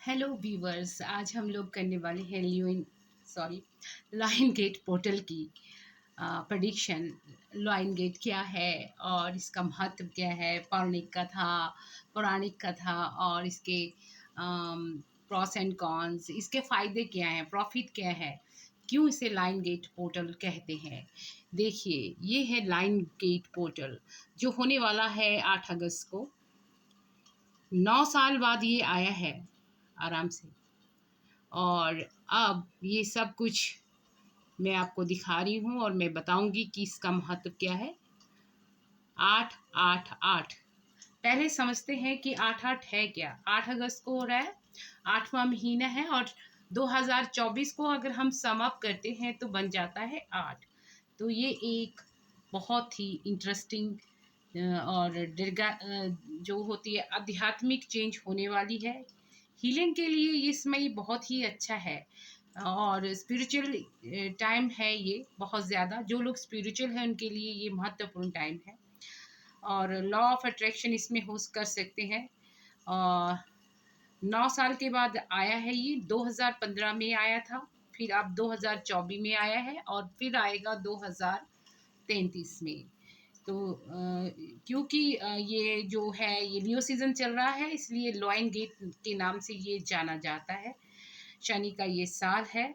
Hello viewers, आज हम लोग करने वाले हैं लाइन गेट पोर्टल की प्रेडिक्शन। लाइन गेट क्या है और इसका महत्व क्या है, पौराणिक कथा और इसके प्रॉस एंड कॉन्स, इसके फ़ायदे क्या हैं, प्रॉफिट क्या है, क्यों इसे लाइन गेट पोर्टल कहते हैं। देखिए, ये है लाइन गेट पोर्टल जो होने वाला है 8 अगस्त को। 9 साल बाद ये आया है आराम से। और अब ये सब कुछ मैं आपको दिखा रही हूँ और मैं बताऊंगी कि इसका महत्व क्या है। 8 8 8, पहले समझते हैं कि 8 8 है क्या। 8 अगस्त को हो रहा है, 8वां महीना है और 2024 को अगर हम सम अप करते हैं तो बन जाता है 8। तो ये एक बहुत ही इंटरेस्टिंग और जो होती है आध्यात्मिक चेंज होने वाली है। हीलिंग के लिए ये समय बहुत ही अच्छा है और स्पिरिचुअल टाइम है ये बहुत ज़्यादा। जो लोग स्पिरिचुअल हैं उनके लिए ये महत्वपूर्ण टाइम है और लॉ ऑफ अट्रैक्शन इसमें होस्ट कर सकते हैं। और 9 साल के बाद आया है ये। 2015 में आया था, फिर अब 2024 में आया है और फिर आएगा 2033 में। तो क्योंकि ये जो है ये लियो सीज़न चल रहा है, इसलिए लॉइन गेट के नाम से ये जाना जाता है। शनि का ये साल है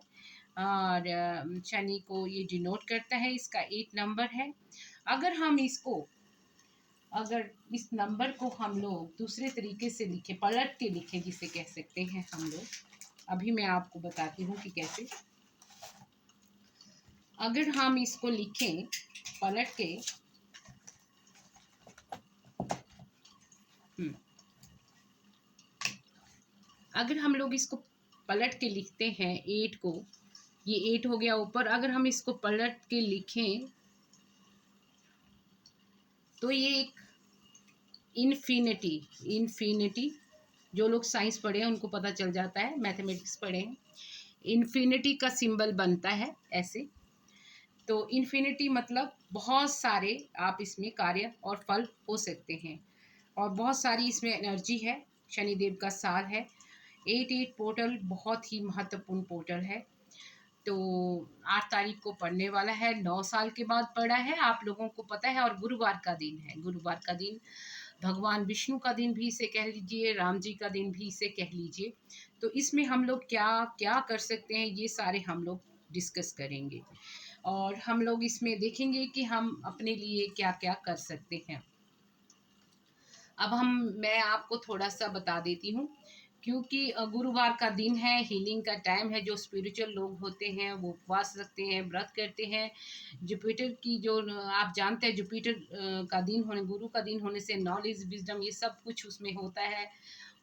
और शनि को ये डिनोट करता है, इसका 8 नंबर है। अगर इस नंबर को हम लोग दूसरे तरीके से लिखें, पलट के लिखें जिसे कह सकते हैं हम लोग, अभी मैं आपको बताती हूँ कि कैसे। अगर हम इसको लिखें पलट के, अगर हम लोग इसको पलट के लिखते हैं 8 को, ये 8 हो गया ऊपर। अगर हम इसको पलट के लिखें तो ये एक इन्फिनिटी, जो लोग साइंस पढ़े हैं उनको पता चल जाता है, मैथमेटिक्स पढ़े हैं, इन्फिनिटी का सिंबल बनता है ऐसे। तो इन्फिनिटी मतलब बहुत सारे आप इसमें कार्य और फल हो सकते हैं और बहुत सारी इसमें एनर्जी है। शनिदेव का साल है। 8 पोर्टल बहुत ही महत्वपूर्ण पोर्टल है। तो 8 तारीख को पढ़ने वाला है, 9 साल के बाद पड़ा है, आप लोगों को पता है। और गुरुवार का दिन है। गुरुवार का दिन भगवान विष्णु का दिन भी इसे कह लीजिए, राम जी का दिन भी इसे कह लीजिए। तो इसमें हम लोग क्या क्या कर सकते हैं, ये सारे हम लोग डिस्कस करेंगे और हम लोग इसमें देखेंगे कि हम अपने लिए क्या क्या कर सकते हैं। अब मैं आपको थोड़ा सा बता देती हूँ, क्योंकि गुरुवार का दिन है, हीलिंग का टाइम है। जो स्पिरिचुअल लोग होते हैं वो उपवास रखते हैं, व्रत करते हैं। जुपिटर की जो आप जानते हैं, जुपिटर का दिन होने, गुरु का दिन होने से नॉलेज, विजडम, ये सब कुछ उसमें होता है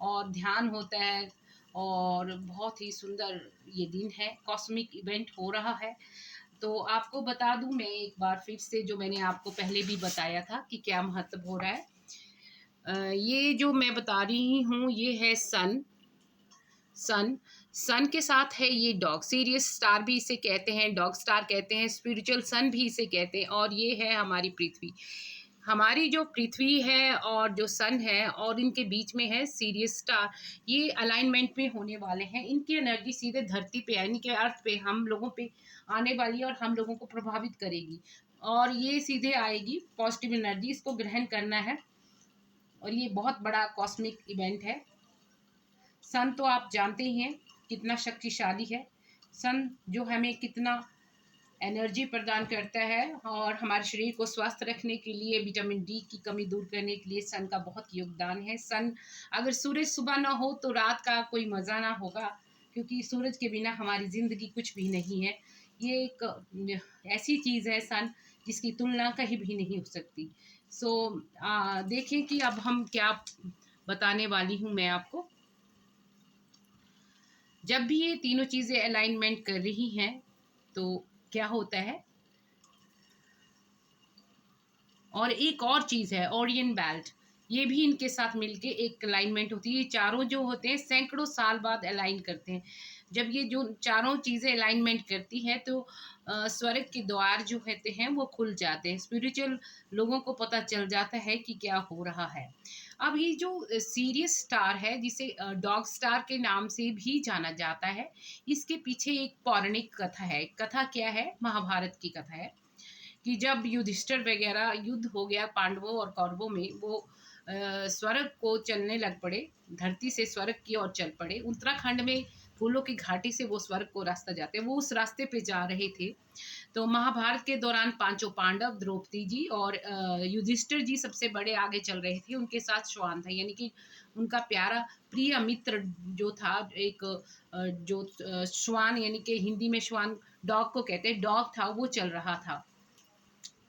और ध्यान होता है और बहुत ही सुंदर ये दिन है। कॉस्मिक इवेंट हो रहा है। तो आपको बता दूं मैं एक बार फिर से, जो मैंने आपको पहले भी बताया था कि क्या महत्व हो रहा है। ये जो मैं बता रही हूँ ये है सन सन के साथ है ये डॉग, सीरियस स्टार भी इसे कहते हैं, डॉग स्टार कहते हैं, स्पिरिचुअल सन भी इसे कहते हैं। और ये है हमारी पृथ्वी। हमारी जो पृथ्वी है और जो सन है और इनके बीच में है सीरियस स्टार। ये अलाइनमेंट में होने वाले हैं। इनकी एनर्जी सीधे धरती पे यानी कि अर्थ पे हम लोगों पे आने वाली है और हम लोगों को प्रभावित करेगी और ये सीधे आएगी। पॉजिटिव एनर्जी इसको ग्रहण करना है और ये बहुत बड़ा कॉस्मिक इवेंट है। सन तो आप जानते ही हैं कितना शक्तिशाली है। सन जो हमें कितना एनर्जी प्रदान करता है और हमारे शरीर को स्वस्थ रखने के लिए, विटामिन डी की कमी दूर करने के लिए सन का बहुत योगदान है। सन, अगर सूरज सुबह ना हो तो रात का कोई मज़ा ना होगा, क्योंकि सूरज के बिना हमारी ज़िंदगी कुछ भी नहीं है। ये एक ऐसी चीज़ है सन, जिसकी तुलना कहीं भी नहीं हो सकती। सो देखें कि अब हम क्या बताने वाली हूँ मैं आपको। जब भी ये तीनों चीज़ें अलाइनमेंट कर रही हैं तो क्या होता है। और एक और चीज़ है, ओरियन बेल्ट। ये भी इनके साथ मिलके एक अलाइनमेंट होती है। ये चारों जो होते हैं सैकड़ों साल बाद अलाइन करते हैं। जब ये जो चारों चीज़ें अलाइनमेंट करती हैं तो स्वर्ग के द्वार जो होते हैं वो खुल जाते हैं। स्पिरिचुअल लोगों को पता चल जाता है कि क्या हो रहा है। अब ये जो सीरियस स्टार है जिसे डॉग स्टार के नाम से भी जाना जाता है, इसके पीछे एक पौराणिक कथा है। कथा क्या है? महाभारत की कथा है कि जब युधिष्ठिर वगैरह युद्ध हो गया पांडवों और कौरवों में, वो स्वर्ग को चलने लग पड़े, धरती से स्वर्ग की ओर चल पड़े। उत्तराखंड में फूलों की घाटी से वो स्वर्ग को रास्ता जाते, वो उस रास्ते पे जा रहे थे। तो महाभारत के दौरान पांचों पांडव, द्रौपदी जी और युधिष्ठिर जी सबसे बड़े आगे चल रहे थे। उनके साथ श्वान था, यानी कि उनका प्यारा प्रिय मित्र जो था, एक जो श्वान, यानी कि हिंदी में श्वान डॉग को कहते हैं, डॉग था, वो चल रहा था।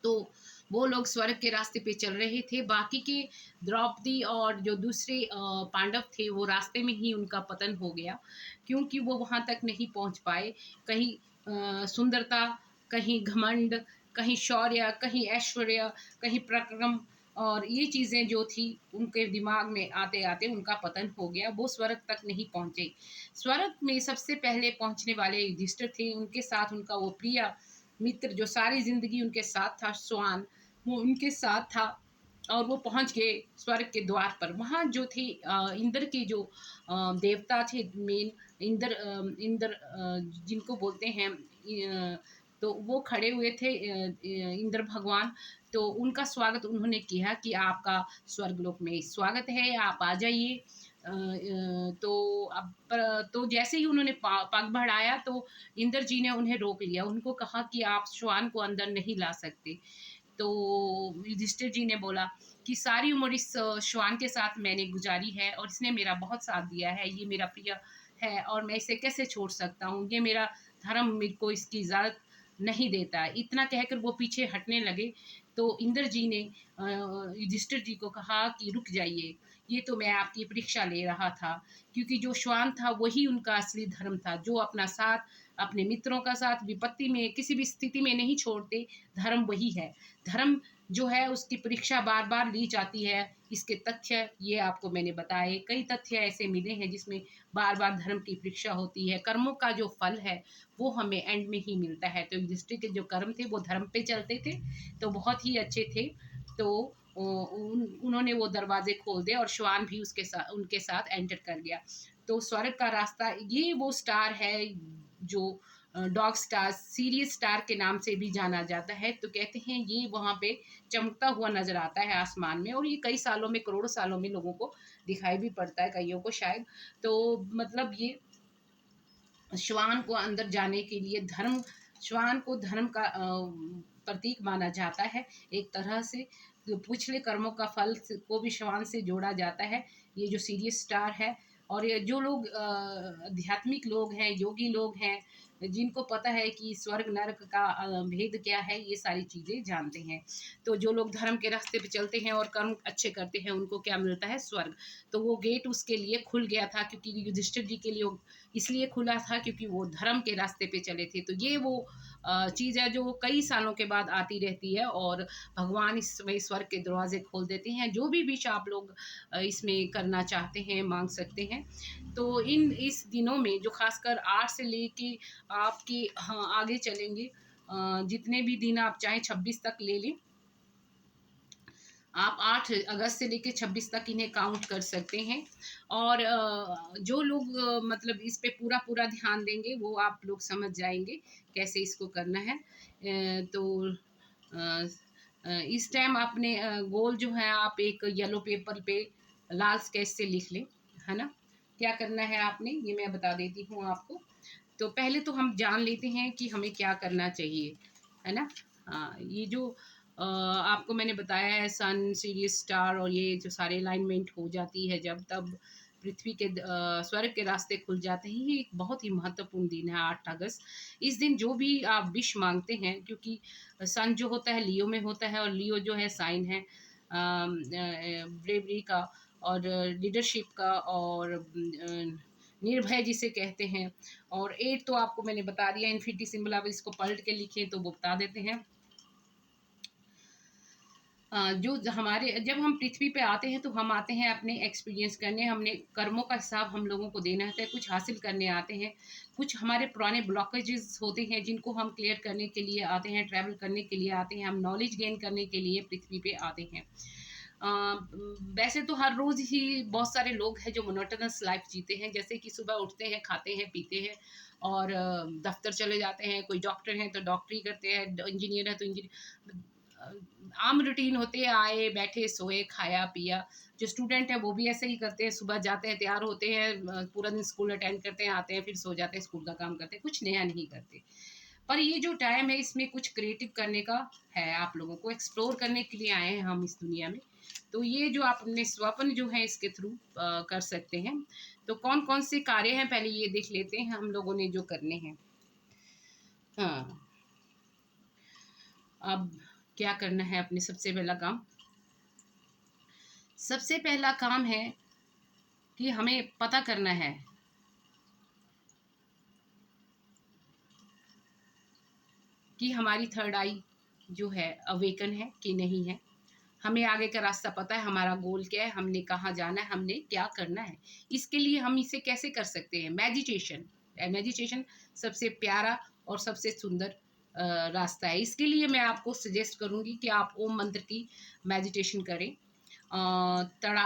तो वो लोग स्वर्ग के रास्ते पे चल रहे थे। बाकी के द्रौपदी और जो दूसरे पांडव थे वो रास्ते में ही उनका पतन हो गया, क्योंकि वो वहाँ तक नहीं पहुँच पाए। कहीं सुंदरता, कहीं घमंड, कहीं शौर्य, कहीं ऐश्वर्य, कहीं पराक्रम, और ये चीज़ें जो थी उनके दिमाग में आते आते उनका पतन हो गया। वो स्वर्ग तक नहीं पहुँचे। स्वर्ग में सबसे पहले पहुँचने वाले युधिष्ठिर थे। उनके साथ उनका वो प्रिय मित्र जो सारी जिंदगी उनके साथ था, स्वान, वो उनके साथ था। और वो पहुंच गए स्वर्ग के द्वार पर। वहाँ जो थे इंद्र के जो देवता थे मेन, इंद्र जिनको बोलते हैं, तो वो खड़े हुए थे, इंद्र भगवान। तो उनका स्वागत उन्होंने किया कि आपका स्वर्गलोक में स्वागत है, आप आ जाइए। तो तो जैसे ही उन्होंने पग बढ़ाया तो इंद्र जी ने उन्हें रोक लिया। उनको कहा कि आप श्वान को अंदर नहीं ला सकते। तो युधिष्ठिर जी ने बोला कि सारी उम्र इस श्वान के साथ मैंने गुजारी है और इसने मेरा बहुत साथ दिया है, ये मेरा प्रिय है और मैं इसे कैसे छोड़ सकता हूँ, ये मेरा धर्म मेरे को इसकी इजाज़त नहीं देता। इतना कहकर वो पीछे हटने लगे। तो इंद्र जी ने युधिष्ठिर जी को कहा कि रुक जाइए, ये तो मैं आपकी परीक्षा ले रहा था, क्योंकि जो श्वान था वही उनका असली धर्म था, जो अपना साथ अपने मित्रों का साथ विपत्ति में किसी भी स्थिति में नहीं छोड़ते। धर्म वही है। धर्म जो है उसकी परीक्षा बार बार ली जाती है। इसके तथ्य ये आपको मैंने बताए। कई तथ्य ऐसे मिले हैं जिसमें बार बार धर्म की परीक्षा होती है। कर्मों का जो फल है वो हमें एंड में ही मिलता है। तो युधिष्ठिर के जो कर्म थे वो धर्म पे चलते थे, तो बहुत ही अच्छे थे। तो उन्होंने वो दरवाजे खोल दिए और श्वान भी उसके साथ उनके साथ एंटर कर गया। तो स्वर्ग का रास्ता, ये वो स्टार है जो डॉग स्टार, सीरियस स्टार के नाम से भी जाना जाता है। तो कहते हैं ये वहाँ पे चमकता हुआ नजर आता है आसमान में, और ये कई सालों में, करोड़ों सालों में लोगों को दिखाई भी पड़ता है, कईयों को शायद। तो मतलब ये श्वान को अंदर जाने के लिए धर्म, श्वान को धर्म का प्रतीक माना जाता है एक तरह से। जो पिछले कर्मों का फल को भी श्वान से जोड़ा जाता है। ये जो सीरियस स्टार है, और ये जो लोग आध्यात्मिक लोग हैं, योगी लोग हैं, जिनको पता है कि स्वर्ग नरक का भेद क्या है, ये सारी चीज़ें जानते हैं। तो जो लोग धर्म के रास्ते पे चलते हैं और कर्म अच्छे करते हैं उनको क्या मिलता है? स्वर्ग। तो वो गेट उसके लिए खुल गया था, क्योंकि युधिष्ठिर जी के लिए इसलिए खुला था क्योंकि वो धर्म के रास्ते पे चले थे। तो ये वो चीज़ है जो कई सालों के बाद आती रहती है, और भगवान इसमें स्वर्ग के दरवाजे खोल देते हैं। जो भी विश आप लोग इसमें करना चाहते हैं मांग सकते हैं। तो इस दिनों में जो खासकर 8 से लेके आपके, हाँ, आगे चलेंगे, जितने भी दिन आप चाहें 26 तक ले लें। आप 8 अगस्त से लेके 26 तक इन्हें काउंट कर सकते हैं। और जो लोग मतलब इस पे पूरा ध्यान देंगे वो आप लोग समझ जाएंगे कैसे इसको करना है। तो अ, इस टाइम अपने गोल जो है आप एक येलो पेपर पे लाल स्केच से लिख लें, है ना। क्या करना है आपने, ये मैं बता देती हूँ आपको। तो पहले तो हम जान लेते हैं कि हमें क्या करना चाहिए, है ना। हाँ, ये जो आपको मैंने बताया है, सन, सीरियस स्टार और ये जो सारे अलाइनमेंट हो जाती है जब, तब पृथ्वी के स्वर्ग के रास्ते खुल जाते हैं। ये एक बहुत ही महत्वपूर्ण दिन है 8 अगस्त। इस दिन जो भी आप विश मांगते हैं, क्योंकि सन जो होता है लियो में होता है, और लियो जो है साइन है ब्रेवरी का और लीडरशिप का, और निर्भय जिसे कहते हैं। और 8 तो आपको मैंने बता दिया, इन्फिनिटी सिंबल। आप इसको पलट के लिखें तो वो बता देते हैं। जो हमारे जब हम पृथ्वी पे आते हैं तो हम आते हैं अपने एक्सपीरियंस करने, हमने कर्मों का हिसाब हम लोगों को देना होता है, कुछ हासिल करने आते हैं, कुछ हमारे पुराने ब्लॉकेजेस होते हैं जिनको हम क्लियर करने के लिए आते हैं, ट्रैवल करने के लिए आते हैं, हम नॉलेज गेन करने के लिए पृथ्वी पे आते हैं। अ, वैसे तो हर रोज़ ही बहुत सारे लोग हैं जो मोनोटोनस लाइफ जीते हैं, जैसे कि सुबह उठते हैं, खाते हैं, पीते हैं और दफ्तर चले जाते हैं, कोई डॉक्टर हैं तो डॉक्टरी करते हैं, इंजीनियर है तो इंजीनियर, आम रूटीन होते हैं, आए बैठे सोए खाया पिया। जो स्टूडेंट है वो भी ऐसे ही करते हैं, सुबह जाते हैं, तैयार होते हैं, पूरा दिन स्कूल अटेंड करते हैं, आते हैं, फिर सो जाते हैं, स्कूल का काम करते हैं, कुछ नया नहीं करते। पर ये जो टाइम है इसमें कुछ क्रिएटिव करने का है, आप लोगों को एक्सप्लोर करने के लिए आए हैं हम इस दुनिया में। तो ये जो आप अपने स्वप्न जो है इसके थ्रू कर सकते हैं। तो कौन कौन से कार्य हैं पहले ये देख लेते हैं हम लोगों ने जो करने हैं। हाँ, अब क्या करना है अपने सबसे पहला काम, सबसे पहला काम है कि हमें पता करना है कि हमारी थर्ड आई जो है अवेकन है कि नहीं है। हमें आगे का रास्ता पता है, हमारा गोल क्या है, हमने कहाँ जाना है, हमने क्या करना है। इसके लिए हम इसे कैसे कर सकते हैं, मेडिटेशन। मेडिटेशन सबसे प्यारा और सबसे सुंदर रास्ता है। इसके लिए मैं आपको सजेस्ट करूँगी कि आप ओम मंत्र की मेडिटेशन करें। तड़ा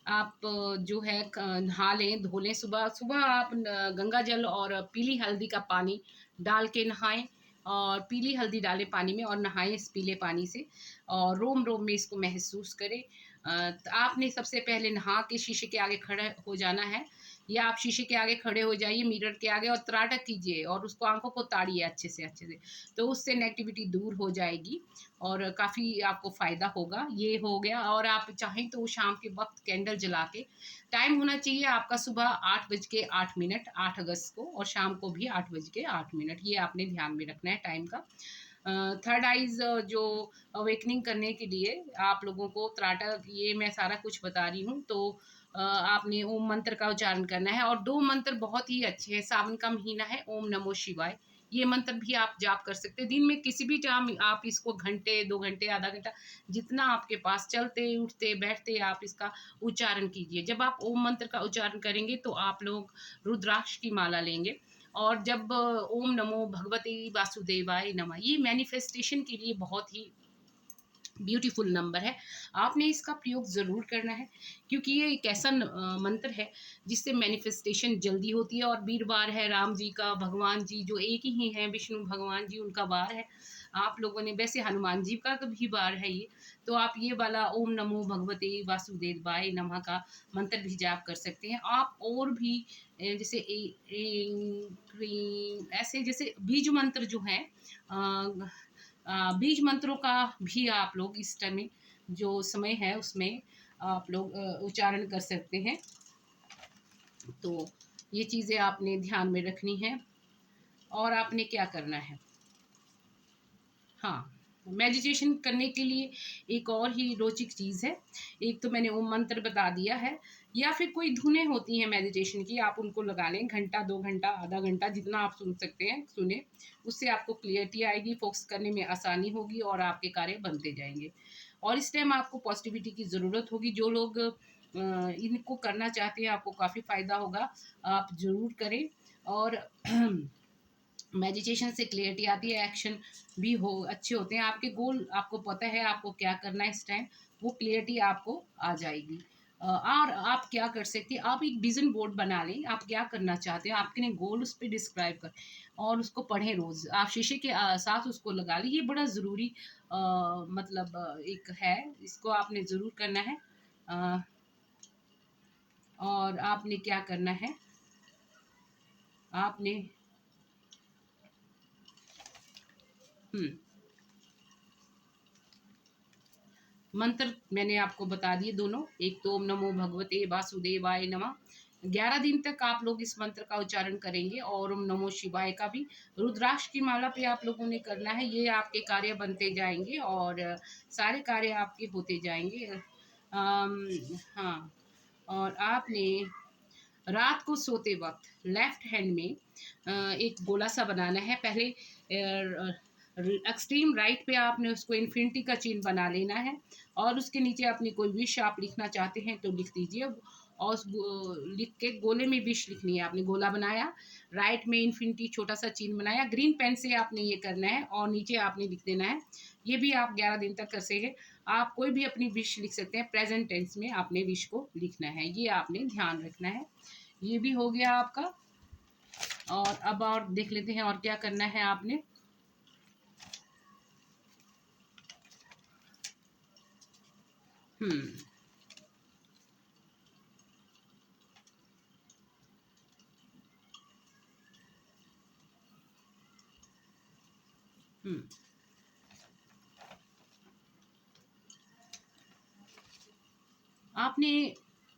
आप जो है नहा लें, धो लें, सुबह सुबह आप गंगा जल और पीली हल्दी का पानी डाल के नहाएं, और पीली हल्दी डालें पानी में और नहाएं इस पीले पानी से, और रोम रोम में इसको महसूस करें। तो आपने सबसे पहले नहा के शीशे के आगे खड़े हो जाना है, या आप शीशे के आगे खड़े हो जाइए मिरर के आगे और त्राटक कीजिए और उसको आंखों को ताड़िए अच्छे से अच्छे से। तो उससे नेगेटिविटी दूर हो जाएगी और काफ़ी आपको फ़ायदा होगा। ये हो गया। और आप चाहें तो शाम के वक्त कैंडल जला के, टाइम होना चाहिए आपका सुबह 8:08, 8 अगस्त को, और शाम को भी 8:08। ये आपने ध्यान में रखना है टाइम का। थर्ड आइज़ जो अवेकनिंग करने के लिए आप लोगों को त्राटक, ये मैं सारा कुछ बता रही हूँ। तो आपने ओम मंत्र का उच्चारण करना है, और 2 मंत्र बहुत ही अच्छे हैं। सावन का महीना है, ओम नमो शिवाय, ये मंत्र भी आप जाप कर सकते हैं दिन में किसी भी टाइम। आप इसको घंटे, 2 घंटे, आधा घंटा, जितना आपके पास चलते उठते बैठते आप इसका उच्चारण कीजिए। जब आप ओम मंत्र का उच्चारण करेंगे तो आप लोग रुद्राक्ष की माला लेंगे, और जब ओम नमो भगवते वासुदेवाय नमः, ये मैनिफेस्टेशन के लिए बहुत ही ब्यूटीफुल नंबर है। आपने इसका प्रयोग ज़रूर करना है, क्योंकि ये एक ऐसा मंत्र है जिससे मैनिफेस्टेशन जल्दी होती है। और वीरवार है राम जी का, भगवान जी जो एक ही हैं, विष्णु भगवान जी, उनका वार है। आप लोगों ने, वैसे हनुमान जी का भी वार है ये, तो आप ये वाला ओम नमो भगवते वासुदेवाय नमः का मंत्र भी जाप कर सकते हैं। आप और भी जैसे ऐसे जैसे बीज मंत्र जो हैं, बीज मंत्रों का भी आप लोग इस टाइम में जो समय है उसमें आप लोग उच्चारण कर सकते हैं। तो ये चीज़ें आपने ध्यान में रखनी है। और आपने क्या करना है, हाँ, मेडिटेशन करने के लिए एक और ही रोचक चीज़ है। एक तो मैंने ओम मंत्र बता दिया है, या फिर कोई धुनें होती हैं मेडिटेशन की, आप उनको लगा लें, घंटा, 2 घंटा, आधा घंटा, जितना आप सुन सकते हैं सुने। उससे आपको क्लियरिटी आएगी, फोकस करने में आसानी होगी और आपके कार्य बनते जाएंगे। और इस टाइम आपको पॉजिटिविटी की ज़रूरत होगी। जो लोग इनको करना चाहते हैं, आपको काफ़ी फ़ायदा होगा, आप ज़रूर करें। और मेडिटेशन से क्लियरिटी आती है, एक्शन भी हो अच्छे होते हैं, आपके गोल आपको पता है आपको क्या करना है इस टाइम, वो क्लियरिटी आपको आ जाएगी। और आप क्या कर सकते हैं, आप एक विजन बोर्ड बना लें, आप क्या करना चाहते हैं, आपके गोल उस पर डिस्क्राइब कर, और उसको पढ़ें रोज़। आप शीशे के साथ उसको लगा लें, ये बड़ा ज़रूरी मतलब एक है, इसको आपने ज़रूर करना है। अ, और आपने क्या करना है, आपने हम्म मंत्र मैंने आपको बता दिए दोनों। एक तो ओम नमो भगवते वासुदेवाय नमः, 11 दिन तक आप लोग इस मंत्र का उच्चारण करेंगे, और ओम नमो शिवाय का भी। रुद्राक्ष की माला पे आप लोगों ने करना है, ये आपके कार्य बनते जाएंगे और सारे कार्य आपके होते जाएंगे। हाँ, और आपने रात को सोते वक्त लेफ्ट हैंड में एक गोला सा बनाना है। पहले एक्सट्रीम राइट पे आपने उसको इन्फिनिटी का चिन्ह बना लेना है, और उसके नीचे अपनी कोई विश आप लिखना चाहते हैं तो लिख दीजिए, और लिख के गोले में विश लिखनी है। आपने गोला बनाया, राइट में इन्फिनिटी छोटा सा चिन्ह बनाया, ग्रीन पेन से आपने ये करना है, और नीचे आपने लिख देना है। ये भी आप 11 दिन तक कर सकें। आप कोई भी अपनी विश लिख सकते हैं, प्रेजेंट टेंस में आपने विश को लिखना है, ये आपने ध्यान रखना है। ये भी हो गया आपका। और अब और देख लेते हैं और क्या करना है आपने। हम्म हम्म आपने,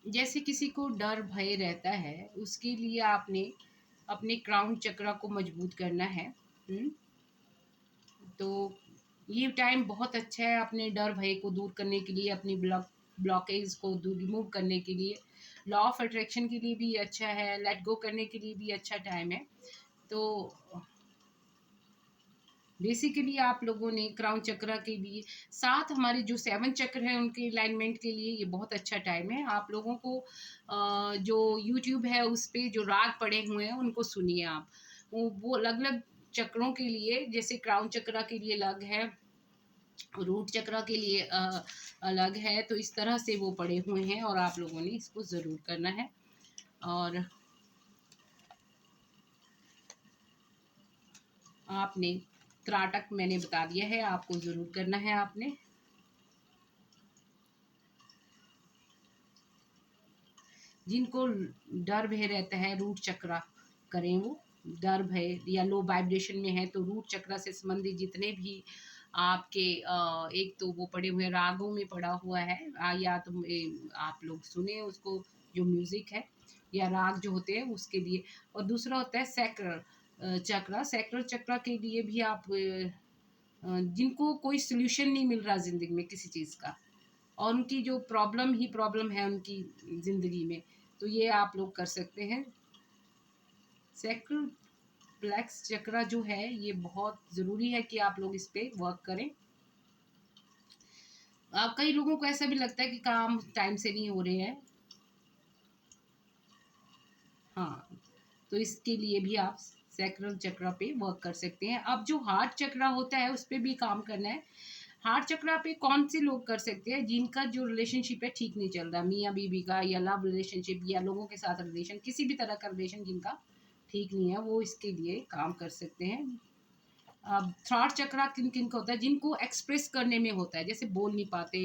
जैसे किसी को डर भय रहता है, उसके लिए आपने अपने क्राउन चक्रा को मजबूत करना है। हम्म तो ये टाइम बहुत अच्छा है अपने डर भय को दूर करने के लिए, अपनी ब्लॉकेज को दूर रिमूव करने के लिए, लॉ ऑफ अट्रैक्शन के लिए भी अच्छा है, लेट गो करने के लिए भी अच्छा टाइम है। तो बेसिकली आप लोगों ने क्राउन चक्रा के लिए, साथ हमारे जो 7 चक्र हैं उनके अलाइनमेंट के लिए ये बहुत अच्छा टाइम है। आप लोगों को जो यूट्यूब है उस पे जो राग पड़े हुए हैं उनको सुनिए आप। वो अलग अलग चक्रों के लिए, जैसे क्राउन चक्रा के लिए अलग है, रूट चक्रा के लिए अलग है, तो इस तरह से वो पड़े हुए हैं, और आप लोगों ने इसको ज़रूर करना है। और आपने त्राटक मैंने बता दिया है, आपको ज़रूर करना है आपने। जिनको डर भय रहता है, रूट चक्रा करें वो। डर भय या लो वाइब्रेशन में है तो रूट चक्रा से संबंधित जितने भी आपके एक तो वो पड़े हुए रागों में पड़ा हुआ है, या तो आप लोग सुने उसको, जो म्यूजिक है या राग जो होते हैं उसके लिए। और दूसरा होता है सैक्रल चक्रा। सैक्रल चक्रा के लिए भी आप जिनको कोई सोल्यूशन नहीं मिल रहा ज़िंदगी में किसी चीज़ का, और उनकी जो प्रॉब्लम ही प्रॉब्लम है उनकी ज़िंदगी में, तो ये आप लोग कर सकते हैं। सैक्रल प्लेक्स चक्रा जो है ये बहुत ज़रूरी है कि आप लोग इस पे वर्क करें। कई लोगों को ऐसा भी लगता है कि काम टाइम से नहीं हो रहे हैं। हाँ, तो इसके लिए भी आप सैक्रल चक्रा पे वर्क कर सकते हैं। अब जो हार्ट चक्रा होता है उस पे भी काम करना है। हार्ट चक्रा पे कौन से लोग कर सकते हैं? जिनका जो रिलेशनशिप है ठीक नहीं चल रहा, मियाँ बीवी का या लव रिलेशनशिप या लोगों के साथ रिलेशन, किसी भी तरह का रिलेशन जिनका ठीक नहीं है, वो इसके लिए काम कर सकते हैं। अब थर्ड चक्रा किन किन का होता है? जिनको एक्सप्रेस करने में होता है, जैसे बोल नहीं पाते,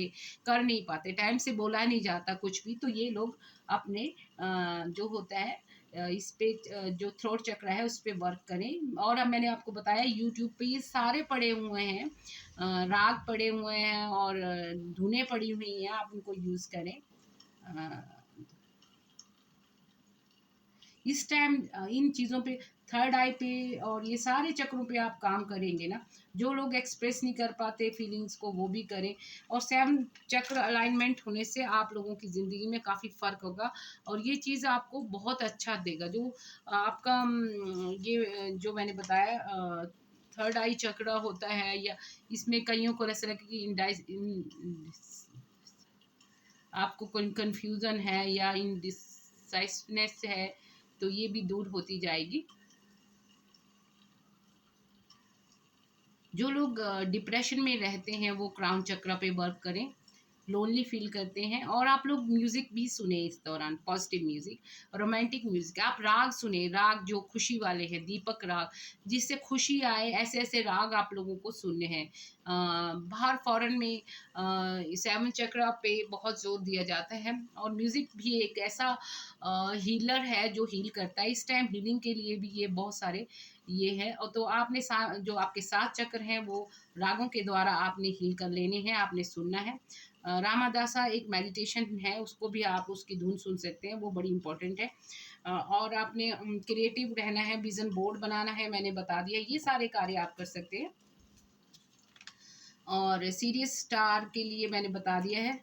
कर नहीं पाते, टाइम से बोला नहीं जाता कुछ भी, तो ये लोग अपने जो होता है इस पे जो थ्रोट चक्र है उस पे वर्क करें। और अब मैंने आपको बताया यूट्यूब पे ये सारे पड़े हुए हैं, राग पड़े हुए हैं, और धुनें पड़ी हुई हैं, आप उनको यूज़ करें। अ, इस टाइम इन चीज़ों पे, थर्ड आई पे और ये सारे चक्रों पे आप काम करेंगे ना, जो लोग एक्सप्रेस नहीं कर पाते फीलिंग्स को वो भी करें। और 7 चक्र अलाइनमेंट होने से आप लोगों की ज़िंदगी में काफ़ी फ़र्क होगा, और ये चीज़ आपको बहुत अच्छा देगा। जो आपका ये जो मैंने बताया थर्ड आई चक्र होता है, या इसमें कईयों को ऐसा लगे कि आपको कोई कन्फ्यूज़न है या इनडिसाइडनेस है, तो ये भी दूर होती जाएगी। जो लोग डिप्रेशन में रहते हैं वो क्राउन चक्र पे वर्क करें। लोनली फील करते हैं, और आप लोग म्यूज़िक भी सुने इस दौरान, पॉजिटिव म्यूज़िक, रोमांटिक म्यूज़िक, आप राग सुने, राग जो खुशी वाले हैं, दीपक राग, जिससे खुशी आए, ऐसे ऐसे राग आप लोगों को सुनने हैं। बाहर फॉरेन में 7 चक्र पे बहुत जोर दिया जाता है, और म्यूज़िक भी एक ऐसा हीलर है जो हील करता है। इस टाइम हीलिंग के लिए भी ये बहुत सारे ये है। और तो आपने जो आपके 7 चक्र हैं वो रागों के द्वारा आपने हील कर लेने हैं, आपने सुनना है। रामादासा एक मेडिटेशन है, उसको भी आप उसकी धुन सुन सकते हैं, वो बड़ी इंपॉर्टेंट है। और आपने क्रिएटिव रहना है, विज़न बोर्ड बनाना है, मैंने बता दिया, ये सारे कार्य आप कर सकते हैं। और सीरियस स्टार के लिए मैंने बता दिया है।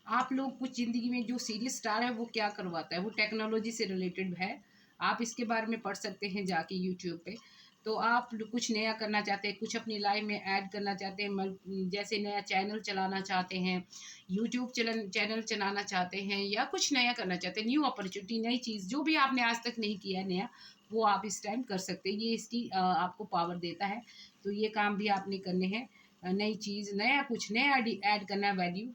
आप लोग कुछ ज़िंदगी में जो सीरीज स्टार है वो क्या करवाता है, वो टेक्नोलॉजी से रिलेटेड है। आप इसके बारे में पढ़ सकते हैं जाके यूट्यूब पे। तो आप कुछ नया करना चाहते हैं, कुछ अपनी लाइफ में ऐड करना चाहते हैं, जैसे नया चैनल चलाना चाहते हैं, यूट्यूब चैनल चलाना चाहते हैं, या कुछ नया करना चाहते हैं, न्यू अपॉर्चुनिटी, नई चीज़ जो भी आपने आज तक नहीं किया है नया, वो आप इस टाइम कर सकते हैं। ये इसकी आपको पावर देता है। तो ये काम भी आपने करने हैं। नई चीज़, नया कुछ नया ऐड करना है, वैल्यू।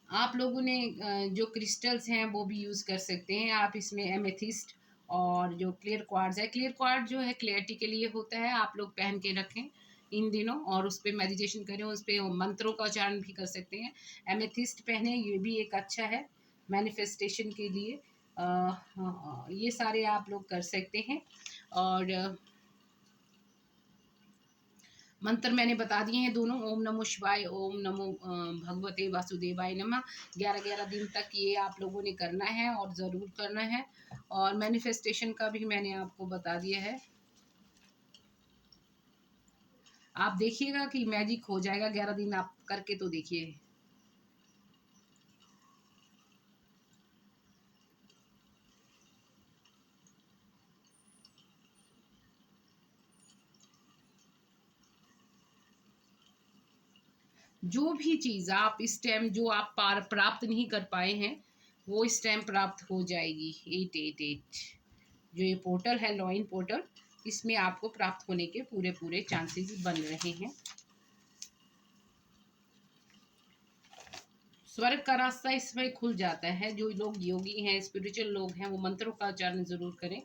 आप लोगों ने जो क्रिस्टल्स हैं वो भी यूज़ कर सकते हैं आप इसमें। एमेथिस्ट और जो क्लियर क्वार्ट्ज है, क्लियर क्वार्ट्ज जो है क्लियरिटी के लिए होता है, आप लोग पहन के रखें इन दिनों, और उस पर मेडिटेशन करें, उस पर मंत्रों का उच्चारण भी कर सकते हैं। एमेथिस्ट पहने, ये भी एक अच्छा है मैनिफेस्टेशन के लिए। हाँ, ये सारे आप लोग कर सकते हैं। और मंत्र मैंने बता दिए हैं दोनों, ओम नमो शिवाय, ओम नमो भगवते वासुदेवाय नमः। 11-11 दिन तक ये आप लोगों ने करना है और ज़रूर करना है। और मैनिफेस्टेशन का भी मैंने आपको बता दिया है। आप देखिएगा कि मैजिक हो जाएगा। 11 दिन आप करके तो देखिए। जो भी चीज़ आप इस टाइम जो आप पार प्राप्त नहीं कर पाए हैं, वो इस टाइम प्राप्त हो जाएगी। 888 जो ये पोर्टल है, लॉइन पोर्टल, इसमें आपको प्राप्त होने के पूरे पूरे चांसेस बन रहे हैं। स्वर्ग का रास्ता इसमें खुल जाता है। जो लोग योगी हैं, स्पिरिचुअल लोग हैं, वो मंत्रों का उच्चारण ज़रूर करें।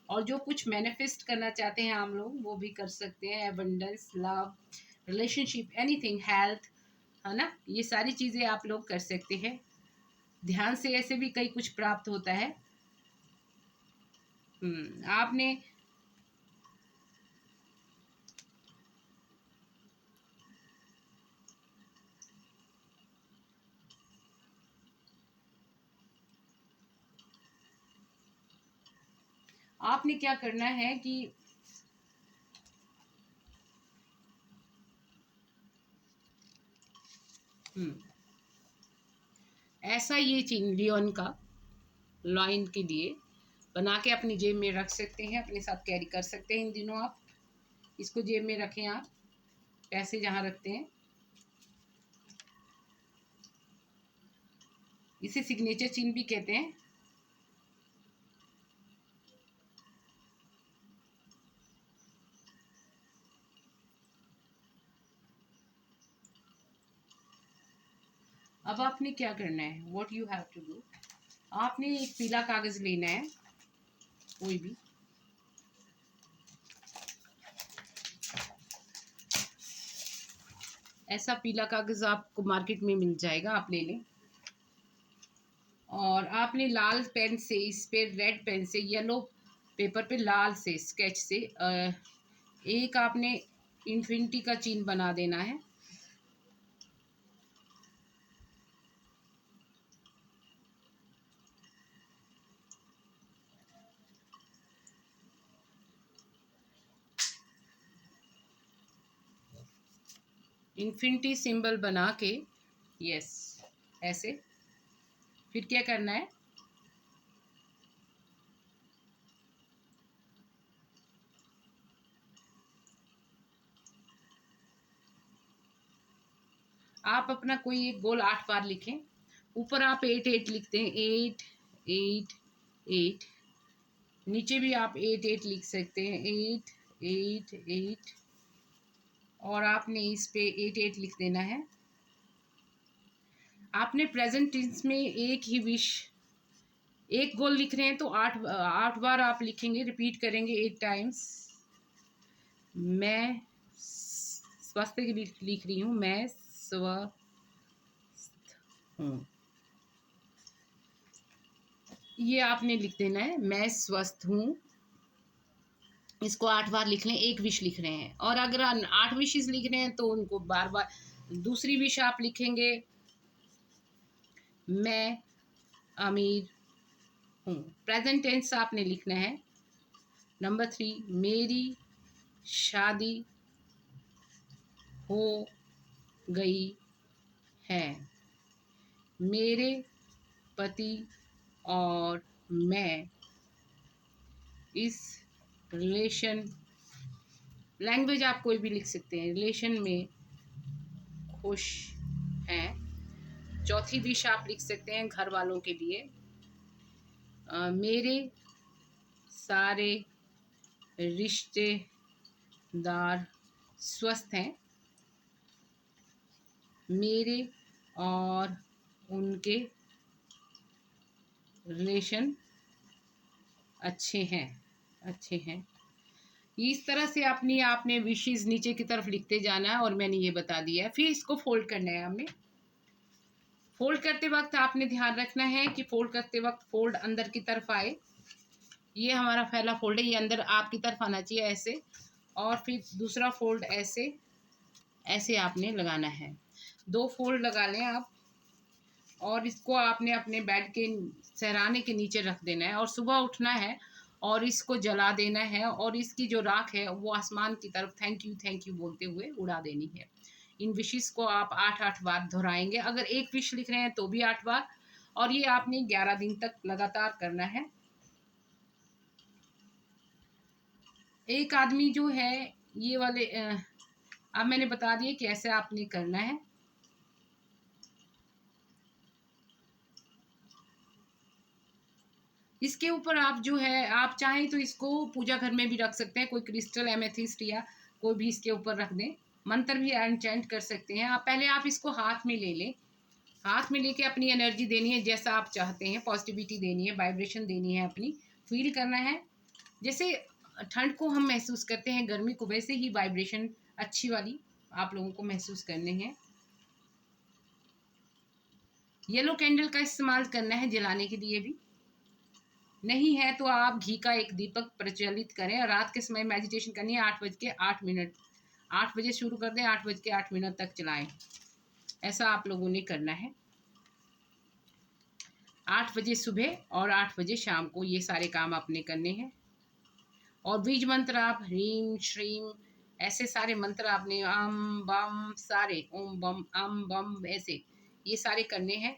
और जो कुछ मैनिफेस्ट करना चाहते हैं हम लोग, वो भी कर सकते हैं। Abundance, love, relationship, anything, health, है ना, ये सारी चीज़ें आप लोग कर सकते हैं। ध्यान से ऐसे भी कई कुछ प्राप्त होता है। आपने आपने क्या करना है कि ऐसा ये चीन लियोन का लॉइन के लिए बना के अपनी जेब में रख सकते हैं, अपने साथ कैरी कर सकते हैं। इन दिनों आप इसको जेब में रखें, आप पैसे जहाँ रखते हैं। इसे सिग्नेचर चिन्ह भी कहते हैं। अब आपने क्या करना है, what you have to do, आपने एक पीला कागज़ लेना है, कोई भी। ऐसा पीला कागज़ आपको मार्केट में मिल जाएगा, आप ले लें। और आपने लाल पेन से, इस पे रेड पेन से, येलो पेपर पे लाल से स्केच से एक आपने इन्फिनिटी का चिन्ह बना देना है। इन्फिनिटी सिंबल बना के, यस, ऐसे। फिर क्या करना है, आप अपना कोई एक गोल 8 बार लिखें। ऊपर आप 8-8 लिखते हैं, 8-8-8। नीचे भी आप 8-8 लिख सकते हैं, 8-8-8। और आपने इस पे 8-8 लिख देना है। आपने प्रेजेंट टेंस में एक ही विश, एक गोल लिख रहे हैं तो 8 बार आप लिखेंगे, रिपीट करेंगे 8 टाइम्स। मैं स्वास्थ्य के लिए लिख रही हूँ, मैं स्वस्थ हूँ। ये आपने लिख देना है, मैं स्वस्थ हूँ। इसको 8 बार लिख लें, एक विश लिख रहे हैं। और अगर 8 विशेस लिख रहे हैं तो उनको बार बार, दूसरी विश आप लिखेंगे, मैं अमीर हूँ। प्रेजेंट टेंस आपने लिखना है। नंबर 3, मेरी शादी हो गई है। मेरे पति और मैं इस रिलेशन, लैंग्वेज आप कोई भी लिख सकते हैं, रिलेशन में खुश हैं। चौथी विश आप लिख सकते हैं घर वालों के लिए, मेरे सारे रिश्तेदार स्वस्थ हैं, मेरे और उनके रिलेशन अच्छे हैं। इस तरह से अपनी आपने विशेस नीचे की तरफ लिखते जाना है, और मैंने ये बता दिया है। फिर इसको फोल्ड करना है हमने। फोल्ड करते वक्त आपने ध्यान रखना है कि फोल्ड करते वक्त फोल्ड अंदर की तरफ आए। ये हमारा पहला फोल्ड है, ये अंदर आपकी तरफ आना चाहिए ऐसे, और फिर दूसरा फोल्ड ऐसे ऐसे आपने लगाना है। 2 फोल्ड लगा लें आप, और इसको आपने अपने बेड के सहराने के नीचे रख देना है, और सुबह उठना है और इसको जला देना है, और इसकी जो राख है वो आसमान की तरफ थैंक यू बोलते हुए उड़ा देनी है। इन विशेस को आप 8-8 बार दोहराएंगे। अगर एक विश लिख रहे हैं तो भी 8 बार, और ये आपने 11 दिन तक लगातार करना है। एक आदमी जो है ये वाले अब मैंने बता दिए कि ऐसे आपने करना है। इसके ऊपर आप जो है, आप चाहें तो इसको पूजा घर में भी रख सकते हैं, कोई क्रिस्टल एमेथिस्ट या कोई भी इसके ऊपर रख दें। मंत्र भी एनचेंट कर सकते हैं आप। पहले आप इसको हाथ में ले लें, हाथ में लेके अपनी एनर्जी देनी है जैसा आप चाहते हैं, पॉजिटिविटी देनी है, वाइब्रेशन देनी है अपनी, फील करना है। जैसे ठंड को हम महसूस करते हैं, गर्मी को, वैसे ही वाइब्रेशन अच्छी वाली आप लोगों को महसूस करने हैं। येलो कैंडल का इस्तेमाल करना है जलाने के लिए भी। नहीं है तो आप घी का एक दीपक प्रज्वलित करें, और रात के समय मेडिटेशन करनी है 8:08। 8 बजे शुरू कर दें, 8:08 तक चलाएं। ऐसा आप लोगों ने करना है। 8 बजे सुबह और 8 बजे शाम को ये सारे काम आपने करने हैं। और बीज मंत्र आप ह्रीम श्रीम ऐसे सारे मंत्र आपने, अम बम सारे, ओम बम अम बम, ऐसे ये सारे करने हैं।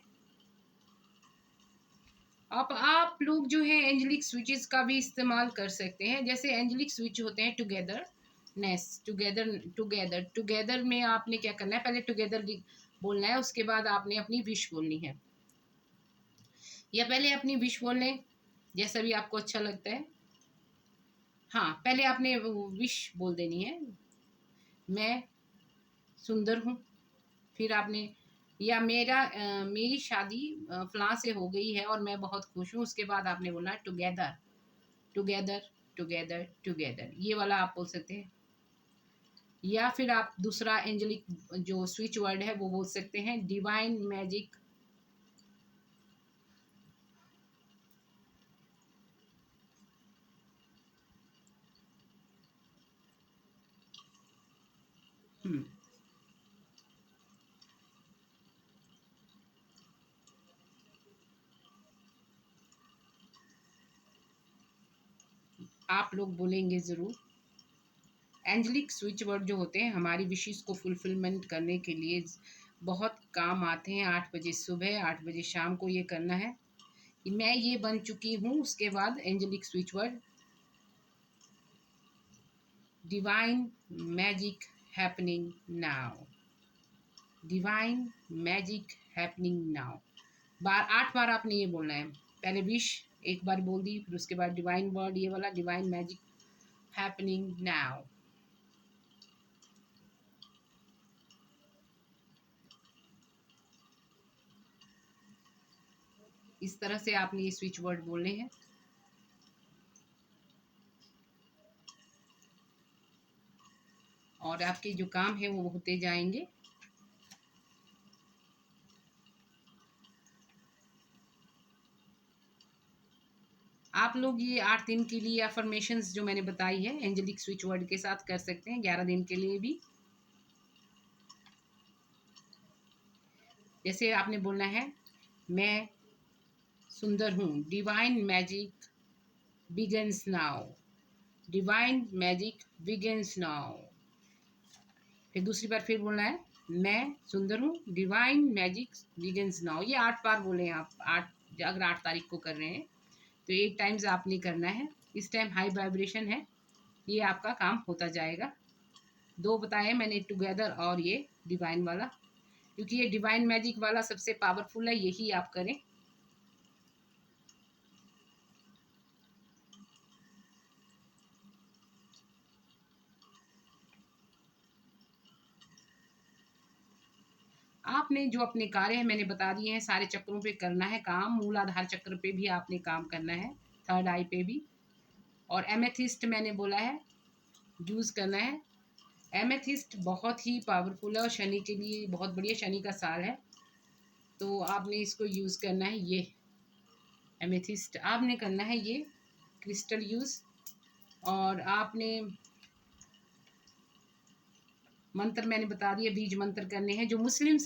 आप लोग जो है एंजेलिक स्विचेस का भी इस्तेमाल कर सकते हैं। जैसे एंजेलिक स्विच होते हैं टुगेदरनेस, टुगेदर में आपने क्या करना है, पहले टुगेदर बोलना है, उसके बाद आपने अपनी विश बोलनी है, या पहले अपनी विश बोल लें जैसा भी आपको अच्छा लगता है। हाँ, पहले आपने विश बोल देनी है, मैं सुंदर हूँ। फिर आपने, या मेरी शादी फलां से हो गई है और मैं बहुत खुश हूँ। उसके बाद आपने बोलना है टुगेदर टुगेदर टुगेदर टुगेदर, ये वाला आप बोल सकते हैं। या फिर आप दूसरा एंजेलिक जो स्विच वर्ड है वो बोल सकते हैं, डिवाइन मैजिक आप लोग बोलेंगे ज़रूर। एंजेलिक स्विच वर्ड जो होते हैं हमारी विशेस को फुलफिलमेंट करने के लिए बहुत काम आते हैं। 8 बजे सुबह, 8 बजे शाम को ये करना है। मैं ये बन चुकी हूँ, उसके बाद angelic switch word, divine magic happening now, divine magic happening now. 8 बार आपने ये बोलना है। पहले विश एक बार बोल दी, फिर उसके बाद डिवाइन वर्ड ये वाला, डिवाइन मैजिक हैपनिंग नाउ। इस तरह से आपने ये स्विच वर्ड बोलने हैं। और आपके जो काम है वो होते जाएंगे। आप लोग ये 8 दिन के लिए अफर्मेशंस जो मैंने बताई है एंजेलिक स्विच वर्ड के साथ कर सकते हैं, 11 दिन के लिए भी। जैसे आपने बोलना है, मैं सुंदर हूँ, divine magic begins now, divine magic begins now. फिर दूसरी बार फिर बोलना है, मैं सुंदर हूँ, डिवाइन मैजिक बिगिंस नाउ। ये 8 बार बोले हैं आप, 8, अगर 8 तारीख को कर रहे हैं तो 8 टाइम्स आपने करना है। इस टाइम हाई वाइब्रेशन है, ये आपका काम होता जाएगा। 2 बताए मैंने, टुगेदर और ये डिवाइन वाला, क्योंकि ये डिवाइन मैजिक वाला सबसे पावरफुल है, यही आप करें। आपने जो अपने कार्य है मैंने बता दिए हैं, सारे चक्रों पे करना है काम। मूलाधार चक्र पे भी आपने काम करना है, थर्ड आई पे भी। और एमेथिस्ट मैंने बोला है यूज़ करना है। एमेथिस्ट बहुत ही पावरफुल है और शनि के लिए बहुत बढ़िया, शनि का साल है, तो आपने इसको यूज़ करना है। ये एमेथिस्ट आपने करना है, ये क्रिस्टल यूज़। और आपने मंत्र मैंने बता दिया, बीज मंत्र करने हैं। जो मुस्लिम्स